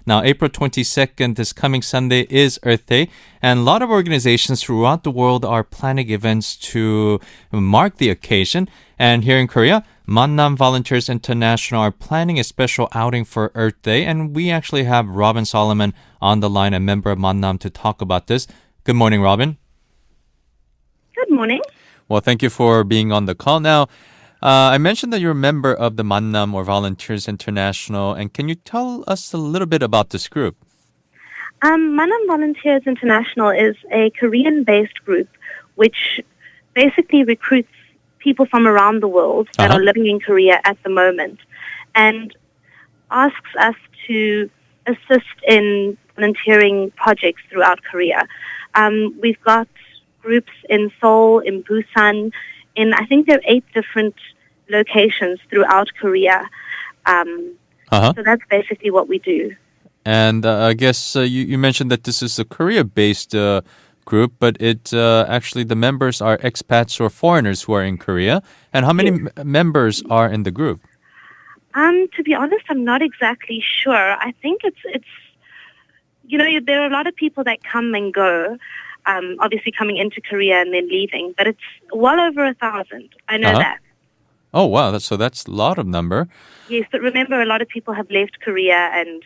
Now, April 22nd, this coming Sunday, is Earth Day, and a lot of organizations throughout the world are planning events to mark the occasion. And here in Korea, Mannam Volunteers International are planning a special outing for Earth Day, and we actually have Robyn Solomon on the line, a member of Mannam, to talk about this. Good morning, Robyn. Good morning. Well, thank you for being on the call. Now, I mentioned that you're a member of the Mannam or Volunteers International, and can you tell us a little bit about this group? Mannam Volunteers International is a Korean-based group which basically recruits people from around the world that are living in Korea at the moment and asks us to assist in volunteering projects throughout Korea. We've got groups in Seoul, in Busan, I think there are 8 different locations throughout Korea. So that's basically what we do. And I guess you mentioned that this is a Korea-based group, but actually the members are expats or foreigners who are in Korea. And how many members are in the group? To be honest, I'm not exactly sure. I think it's there are a lot of people that come and go. Obviously coming into Korea and then leaving, but it's well over 1,000. I know that. Oh, wow. That's a lot of number. Yes, but remember, a lot of people have left Korea and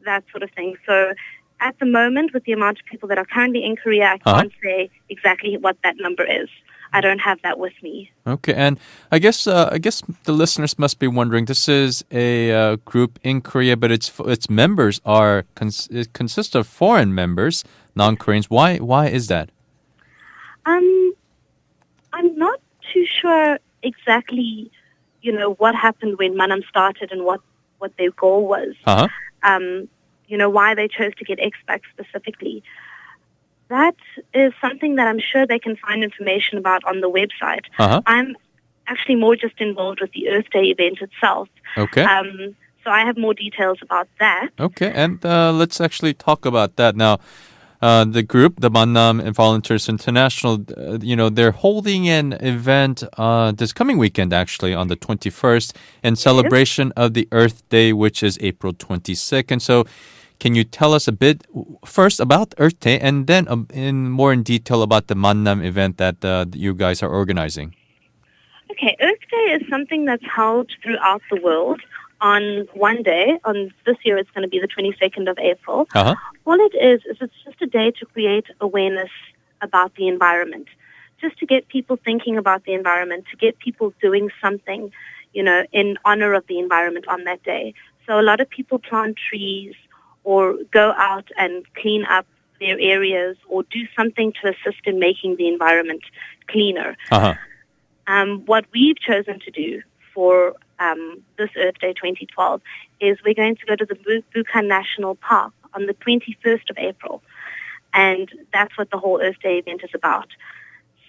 that sort of thing. So at the moment, with the amount of people that are currently in Korea, I can't say exactly what that number is. I don't have that with me. Okay, and I guess the listeners must be wondering. This is a group in Korea, but its members it consists of foreign members, non-Koreans. Why is that? I'm not too sure exactly, what happened when Mannam started and what their goal was. Why they chose to get expats specifically. That is something that I'm sure they can find information about on the website. I'm actually more just involved with the Earth Day event itself. Okay. So I have more details about that. Okay, and let's actually talk about that now. The group, the Mannam and Volunteers International, they're holding an event this coming weekend, actually, on the 21st, in celebration of the Earth Day, which is April 22nd. So can you tell us a bit first about Earth Day and then more in detail about the Mannam event that you guys are organizing? Okay, Earth Day is something that's held throughout the world on one day. On this year, it's going to be the 22nd of April. All it is it's just a day to create awareness about the environment, just to get people thinking about the environment, to get people doing something, in honor of the environment on that day. So a lot of people plant trees or go out and clean up their areas or do something to assist in making the environment cleaner. What we've chosen to do for this Earth Day 2012 is we're going to go to the Busan National Park on the 21st of April. And that's what the whole Earth Day event is about.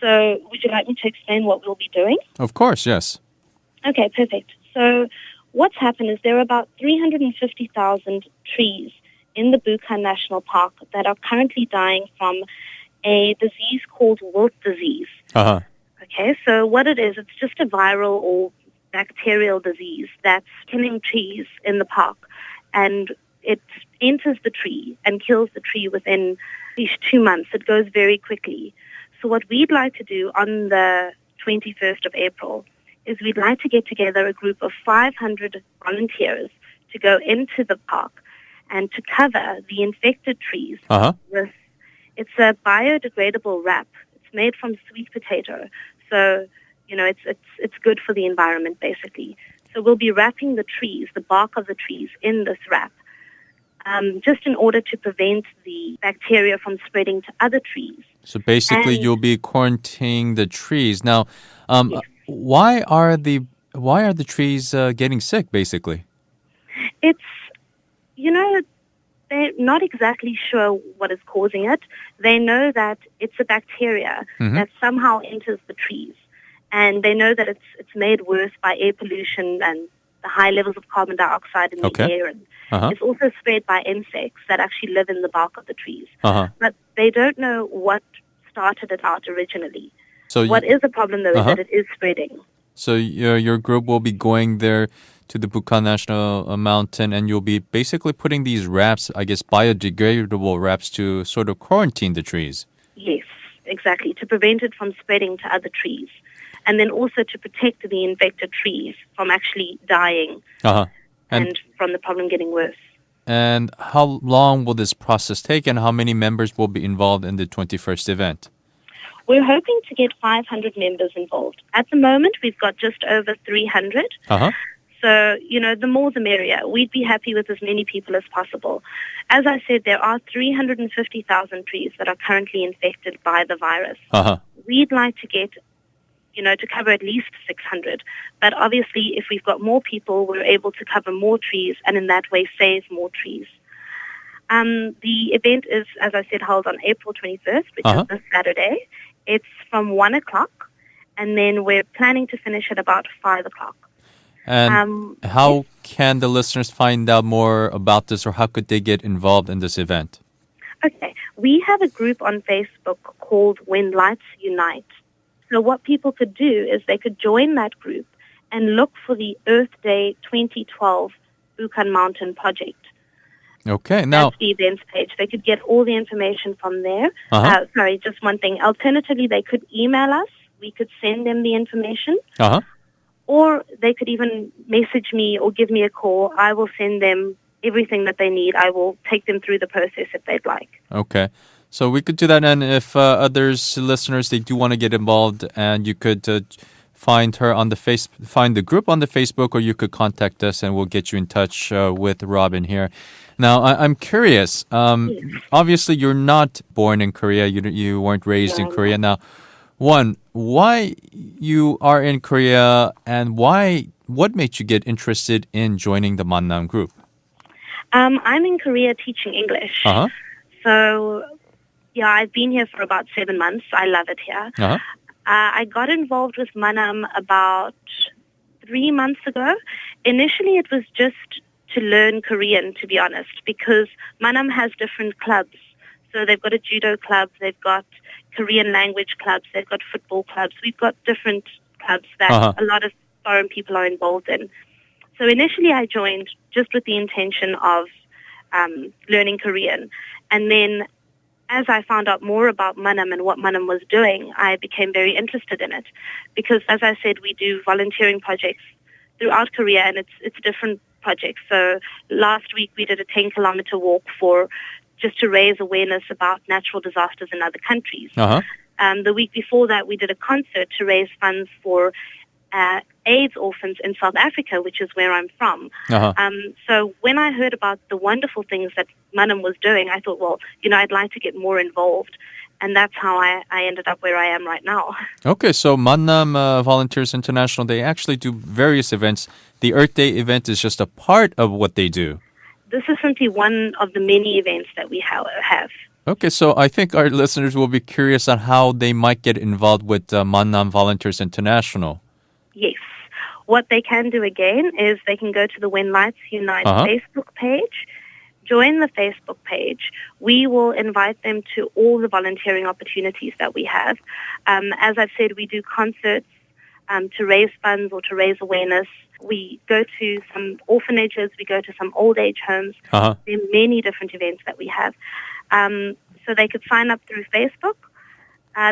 So would you like me to explain what we'll be doing? Of course, yes. Okay, perfect. So what's happened is there are about 350,000 trees in the Busan National Park that are currently dying from a disease called wilt disease. Okay, so what it is, it's just a viral or bacterial disease that's killing trees in the park, and it enters the tree and kills the tree within at least 2 months. It goes very quickly. So what we'd like to do on the 21st of April is we'd like to get together a group of 500 volunteers to go into the park and to cover the infected trees with, it's a biodegradable wrap. It's made from sweet potato. So, it's good for the environment, basically. So we'll be wrapping the trees, the bark of the trees, in this wrap, just in order to prevent the bacteria from spreading to other trees. So basically, you'll be quarantining the trees. Now, why are the trees getting sick, basically? It's, they're not exactly sure what is causing it. They know that it's a bacteria that somehow enters the trees. And they know that it's made worse by air pollution and the high levels of carbon dioxide in the air. And it's also spread by insects that actually live in the bark of the trees. But they don't know what started it out originally. So what is the problem, though, is that it is spreading. So your group will be going there to the Bukhan National Mountain, and you'll be basically putting these wraps, I guess biodegradable wraps, to sort of quarantine the trees. Yes, exactly, to prevent it from spreading to other trees. And then also to protect the infected trees from actually dying and from the problem getting worse. And how long will this process take, and how many members will be involved in the 21st event? We're hoping to get 500 members involved. At the moment, we've got just over 300. So, the more the merrier. We'd be happy with as many people as possible. As I said, there are 350,000 trees that are currently infected by the virus. We'd like to get, to cover at least 600. But obviously, if we've got more people, we're able to cover more trees and in that way save more trees. The event is, as I said, held on April 21st, which is this Saturday. It's from 1 o'clock, and then we're planning to finish at about 5 o'clock. And how can the listeners find out more about this, or how could they get involved in this event? Okay. We have a group on Facebook called When Lights Unite. So what people could do is they could join that group and look for the Earth Day 2012 Bukhan Mountain Project. Okay, now... That's the events page. They could get all the information from there. Sorry, just one thing. Alternatively, they could email us. We could send them the information. Or they could even message me or give me a call. I will send them everything that they need. I will take them through the process if they'd like. Okay. So we could do that, and if listeners, they do want to get involved, and you could find the group on the Facebook, or you could contact us, and we'll get you in touch with Robin here. Now, I'm curious. Obviously, you're not born in Korea. You weren't raised in Korea. Now, why you are in Korea, and what made you get interested in joining the Mannam group? I'm in Korea teaching English. So, I've been here for about 7 months. I love it here. I got involved with Mannam about 3 months ago. Initially, it was just to learn Korean, to be honest, because Mannam has different clubs. So they've got a judo club, they've got Korean language clubs, they've got football clubs. We've got different clubs that a lot of foreign people are involved in. So initially I joined just with the intention of learning Korean. And then as I found out more about Mannam and what Mannam was doing, I became very interested in it. Because as I said, we do volunteering projects throughout Korea, and it's different projects. So last week we did a 10-kilometer walk just to raise awareness about natural disasters in other countries. The week before that, we did a concert to raise funds for AIDS orphans in South Africa, which is where I'm from. So when I heard about the wonderful things that Mannam was doing, I thought, well, I'd like to get more involved. And that's how I ended up where I am right now. Okay, so Mannam Volunteers International, they actually do various events. The Earth Day event is just a part of what they do. This is simply one of the many events that we have. Okay, so I think our listeners will be curious on how they might get involved with Mannam Volunteers International. Yes. What they can do again is they can go to the When Lights Unite Facebook page, join the Facebook page. We will invite them to all the volunteering opportunities that we have. As I've said, we do concerts to raise funds or to raise awareness. We go to some orphanages. We go to some old age homes. There are many different events that we have. So they could sign up through Facebook.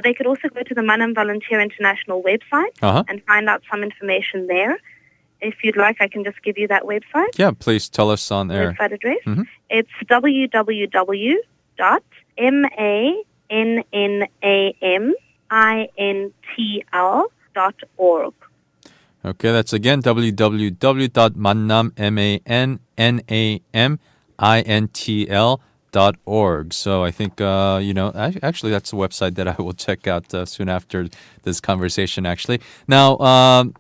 They could also go to the Mannam Volunteer International website and find out some information there. If you'd like, I can just give you that website. Yeah, please tell us on air. Website address. It's www.mannamintl.org. Okay, that's again www.mannamintl.org. So I think, actually that's a website that I will check out soon after this conversation, actually. Now,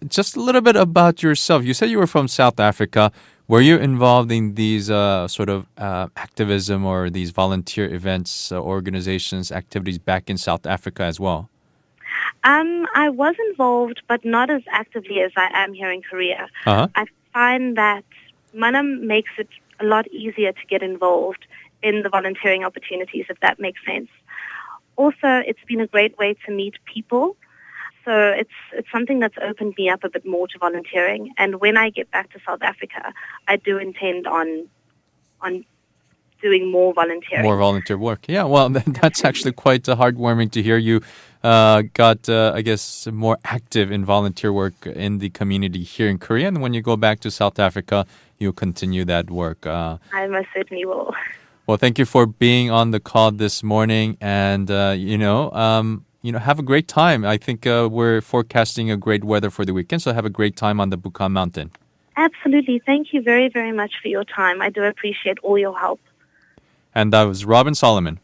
just a little bit about yourself. You said you were from South Africa. Were you involved in these sort of activism or these volunteer events, organizations, activities back in South Africa as well? I was involved, but not as actively as I am here in Korea. I find that Mannam makes it a lot easier to get involved in the volunteering opportunities, if that makes sense. Also, it's been a great way to meet people. So it's something that's opened me up a bit more to volunteering. And when I get back to South Africa, I do intend on doing more volunteering. More volunteer work. Yeah, well, that's actually quite heartwarming to hear. You got, I guess, more active in volunteer work in the community here in Korea. And when you go back to South Africa, you'll continue that work. I most certainly will. Well, thank you for being on the call this morning. And, have a great time. I think we're forecasting a great weather for the weekend. So have a great time on the Bukhan Mountain. Absolutely. Thank you very, very much for your time. I do appreciate all your help. And that was Robyn Solomon.